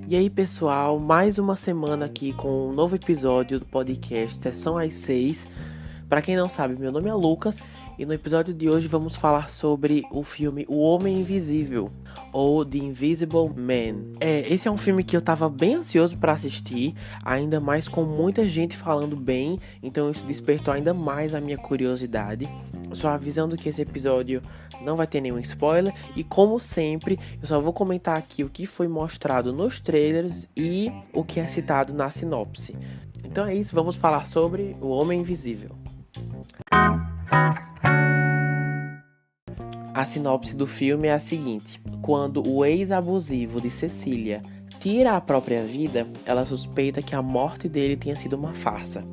E aí, pessoal, mais uma semana aqui com um novo episódio do podcast Sessão às 6. Para quem não sabe, meu nome é Lucas e no episódio de hoje vamos falar sobre o filme O Homem Invisível, ou The Invisible Man. Esse é um filme que eu tava bem ansioso para assistir, ainda mais com muita gente falando bem, então isso despertou ainda mais a minha curiosidade. Só avisando que esse episódio não vai ter nenhum spoiler e, como sempre, eu só vou comentar aqui o que foi mostrado nos trailers e o que é citado na sinopse. Então é isso, vamos falar sobre O Homem Invisível. A sinopse do filme é a seguinte: quando o ex-abusivo de Cecília tira a própria vida, ela suspeita que a morte dele tenha sido uma farsa.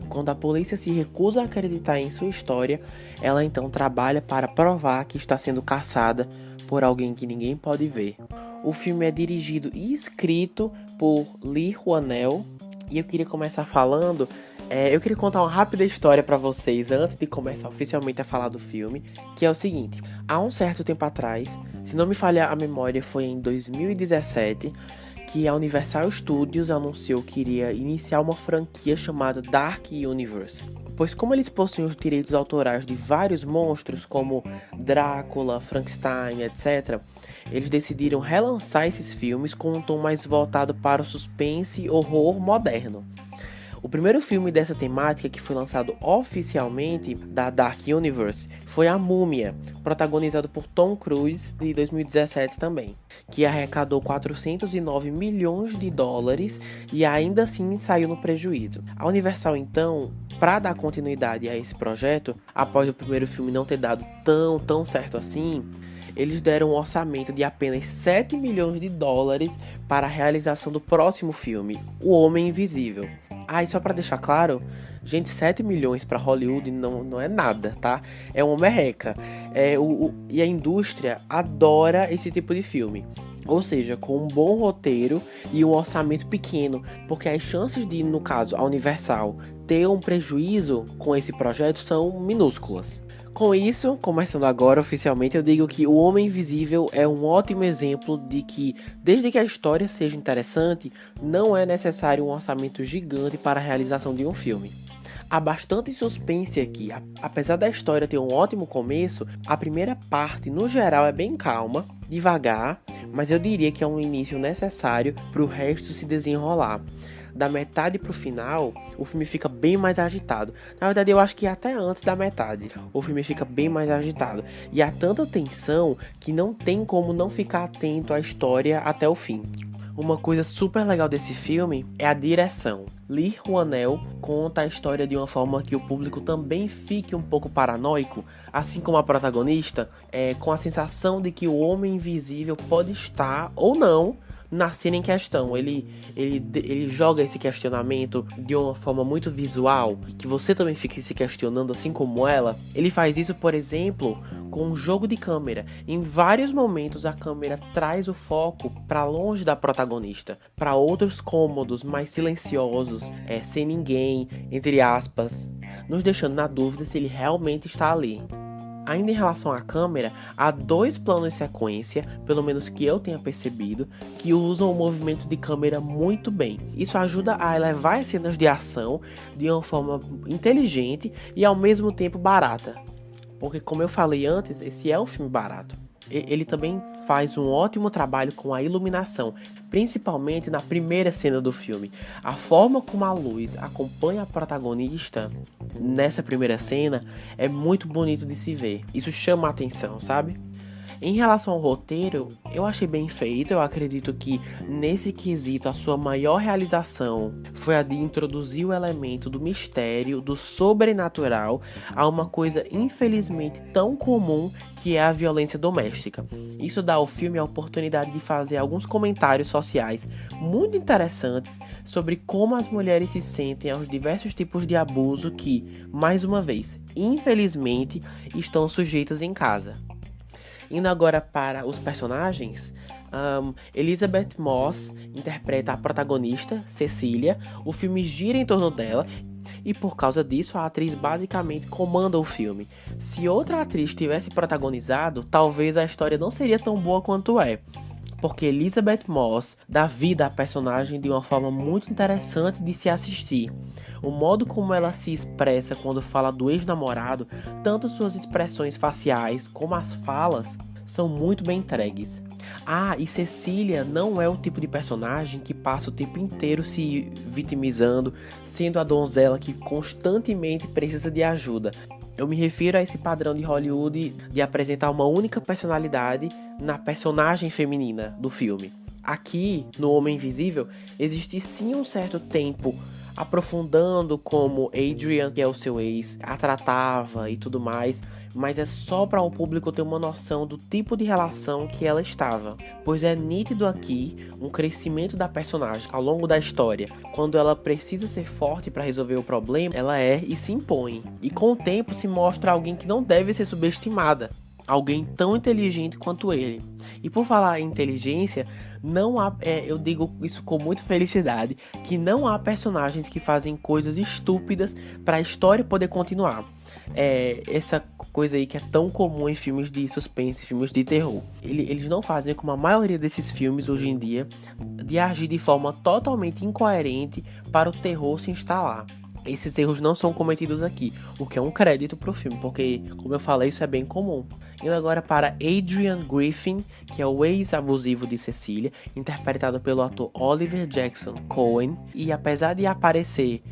Quando a polícia se recusa a acreditar em sua história, ela então trabalha para provar que está sendo caçada por alguém que ninguém pode ver. O filme é dirigido e escrito por Lee Whannell, e eu queria começar falando... eu queria contar uma rápida história para vocês antes de começar oficialmente a falar do filme, que é o seguinte: há um certo tempo atrás, se não me falhar a memória, foi em 2017, que a Universal Studios anunciou que iria iniciar uma franquia chamada Dark Universe. Pois como eles possuem os direitos autorais de vários monstros, como Drácula, Frankenstein, etc., eles decidiram relançar esses filmes com um tom mais voltado para o suspense e horror moderno. O primeiro filme dessa temática que foi lançado oficialmente da Dark Universe foi A Múmia, protagonizado por Tom Cruise, de 2017 também, que arrecadou 409 milhões de dólares e ainda assim saiu no prejuízo. A Universal, então, para dar continuidade a esse projeto, após o primeiro filme não ter dado tão certo assim, eles deram um orçamento de apenas 7 milhões de dólares para a realização do próximo filme, O Homem Invisível. E só pra deixar claro, gente, 7 milhões pra Hollywood não é nada, tá? É uma merreca. E a indústria adora esse tipo de filme. Ou seja, com um bom roteiro e um orçamento pequeno, porque as chances de, no caso, a Universal ter um prejuízo com esse projeto são minúsculas. Com isso, começando agora oficialmente, eu digo que O Homem Invisível é um ótimo exemplo de que, desde que a história seja interessante, não é necessário um orçamento gigante para a realização de um filme. Há bastante suspense aqui, apesar da história ter um ótimo começo, a primeira parte, no geral, é bem calma, devagar, mas eu diria que é um início necessário para o resto se desenrolar. Da metade pro final, o filme fica bem mais agitado. Na verdade, eu acho que até antes da metade, o filme fica bem mais agitado. E há tanta tensão que não tem como não ficar atento à história até o fim. Uma coisa super legal desse filme é a direção. Lee Whannell conta a história de uma forma que o público também fique um pouco paranoico, assim como a protagonista, com a sensação de que o homem invisível pode estar ou não na cena em questão. Ele joga esse questionamento de uma forma muito visual, que você também fique se questionando assim como ela. Ele faz isso, por exemplo, com um jogo de câmera. Em vários momentos a câmera traz o foco para longe da protagonista, para outros cômodos mais silenciosos, sem ninguém, entre aspas, nos deixando na dúvida se ele realmente está ali. Ainda em relação à câmera, há 2 planos de sequência, pelo menos que eu tenha percebido, que usam o movimento de câmera muito bem. Isso ajuda a elevar as cenas de ação de uma forma inteligente e ao mesmo tempo barata. Porque, como eu falei antes, esse é um filme barato. Ele também faz um ótimo trabalho com a iluminação, principalmente na primeira cena do filme. A forma como a luz acompanha a protagonista nessa primeira cena é muito bonito de se ver. Isso chama a atenção, sabe? Em relação ao roteiro, eu achei bem feito. Eu acredito que nesse quesito a sua maior realização foi a de introduzir o elemento do mistério, do sobrenatural, a uma coisa infelizmente tão comum que é a violência doméstica. Isso dá ao filme a oportunidade de fazer alguns comentários sociais muito interessantes sobre como as mulheres se sentem aos diversos tipos de abuso que, mais uma vez, infelizmente, estão sujeitas em casa. Indo agora para os personagens, Elizabeth Moss interpreta a protagonista, Cecília. O filme gira em torno dela e por causa disso a atriz basicamente comanda o filme. Se outra atriz tivesse protagonizado, talvez a história não seria tão boa quanto é, porque Elisabeth Moss dá vida à personagem de uma forma muito interessante de se assistir. O modo como ela se expressa quando fala do ex-namorado, tanto suas expressões faciais como as falas, são muito bem entregues. E Cecília não é o tipo de personagem que passa o tempo inteiro se vitimizando, sendo a donzela que constantemente precisa de ajuda. Eu me refiro a esse padrão de Hollywood de apresentar uma única personalidade na personagem feminina do filme. Aqui, no Homem Invisível, existe sim um certo tempo aprofundando como Adrian, que é o seu ex, a tratava e tudo mais, mas é só para o público ter uma noção do tipo de relação que ela estava, pois é nítido aqui um crescimento da personagem ao longo da história. Quando ela precisa ser forte para resolver o problema, ela é e se impõe, e com o tempo se mostra alguém que não deve ser subestimada, alguém tão inteligente quanto ele. E por falar em inteligência, não há, eu digo isso com muita felicidade, que não há personagens que fazem coisas estúpidas para a história poder continuar. Essa coisa aí que é tão comum em filmes de suspense, filmes de terror. Eles não fazem como a maioria desses filmes hoje em dia, de agir de forma totalmente incoerente para o terror se instalar. Esses erros não são cometidos aqui, o que é um crédito pro filme, porque, como eu falei, isso é bem comum. Indo agora para Adrian Griffin, que é o ex-abusivo de Cecília, interpretado pelo ator Oliver Jackson Cohen. E apesar de aparecer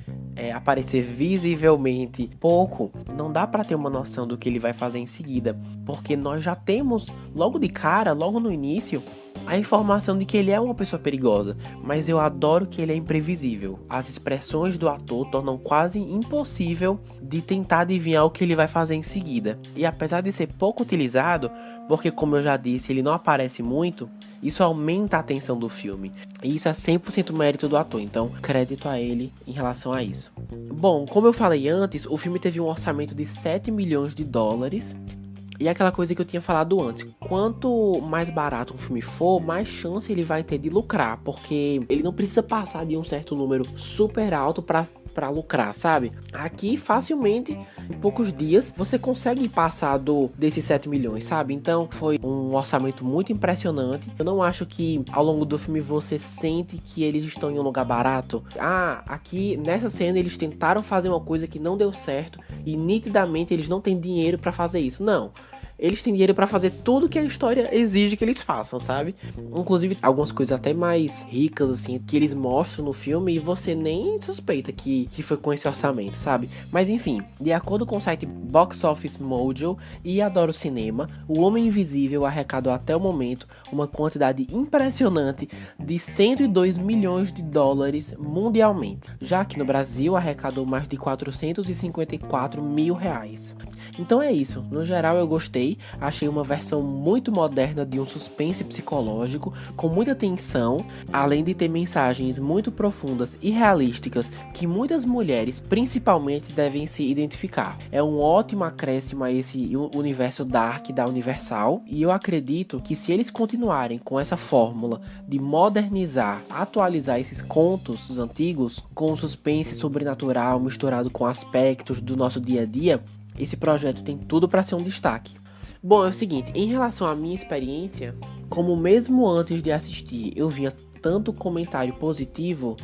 visivelmente pouco, não dá pra ter uma noção do que ele vai fazer em seguida, porque nós já temos, logo de cara, logo no início, a informação de que ele é uma pessoa perigosa, mas eu adoro que ele é imprevisível. As expressões do ator tornam quase impossível de tentar adivinhar o que ele vai fazer em seguida. E apesar de ser pouco utilizado, porque como eu já disse, ele não aparece muito, isso aumenta a tensão do filme. E isso é 100% mérito do ator, então crédito a ele em relação a isso. Bom, como eu falei antes, o filme teve um orçamento de 7 milhões de dólares. E aquela coisa que eu tinha falado antes, quanto mais barato um filme for, mais chance ele vai ter de lucrar, porque ele não precisa passar de um certo número super alto pra lucrar, sabe? Aqui, facilmente, em poucos dias, você consegue passar desses 7 milhões, sabe? Então, foi um orçamento muito impressionante. Eu não acho que, ao longo do filme, você sente que eles estão em um lugar barato. Aqui, nessa cena, eles tentaram fazer uma coisa que não deu certo e, nitidamente, eles não têm dinheiro pra fazer isso. Não. Eles têm dinheiro pra fazer tudo que a história exige que eles façam, sabe? Inclusive, algumas coisas até mais ricas, assim, que eles mostram no filme e você nem suspeita que foi com esse orçamento, sabe? Mas enfim, de acordo com o site Box Office Mojo e Adoro Cinema, O Homem Invisível arrecadou até o momento uma quantidade impressionante de 102 milhões de dólares mundialmente, já que no Brasil arrecadou mais de 454 mil reais. Então é isso, no geral eu gostei, achei uma versão muito moderna de um suspense psicológico, com muita tensão, além de ter mensagens muito profundas e realísticas que muitas mulheres principalmente devem se identificar. É um ótimo acréscimo a esse universo dark da Universal, e eu acredito que se eles continuarem com essa fórmula de modernizar, atualizar esses contos antigos, com um suspense sobrenatural misturado com aspectos do nosso dia a dia, esse projeto tem tudo para ser um destaque. Bom, é o seguinte, em relação à minha experiência, como mesmo antes de assistir eu via tanto comentário positivo,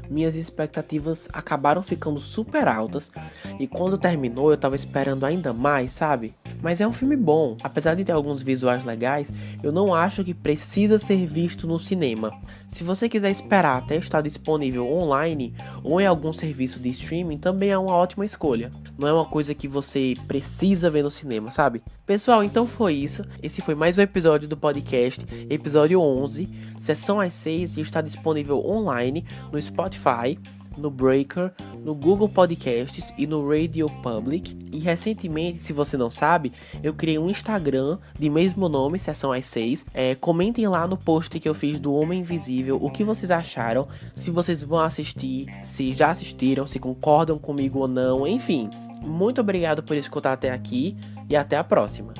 minhas expectativas acabaram ficando super altas, e quando terminou eu tava esperando ainda mais, sabe? Mas é um filme bom, apesar de ter alguns visuais legais, eu não acho que precisa ser visto no cinema. Se você quiser esperar até estar disponível online ou em algum serviço de streaming, também é uma ótima escolha. Não é uma coisa que você precisa ver no cinema, sabe? Pessoal, então foi isso. Esse foi mais um episódio do podcast, episódio 11, Sessão às 6, e está disponível online no Spotify, no Breaker, no Google Podcasts e no Radio Public. E recentemente, se você não sabe, eu criei um Instagram de mesmo nome, Sessão às 6. Comentem lá no post que eu fiz do Homem Invisível o que vocês acharam, se vocês vão assistir, se já assistiram, se concordam comigo ou não, enfim. Muito obrigado por escutar até aqui e até a próxima.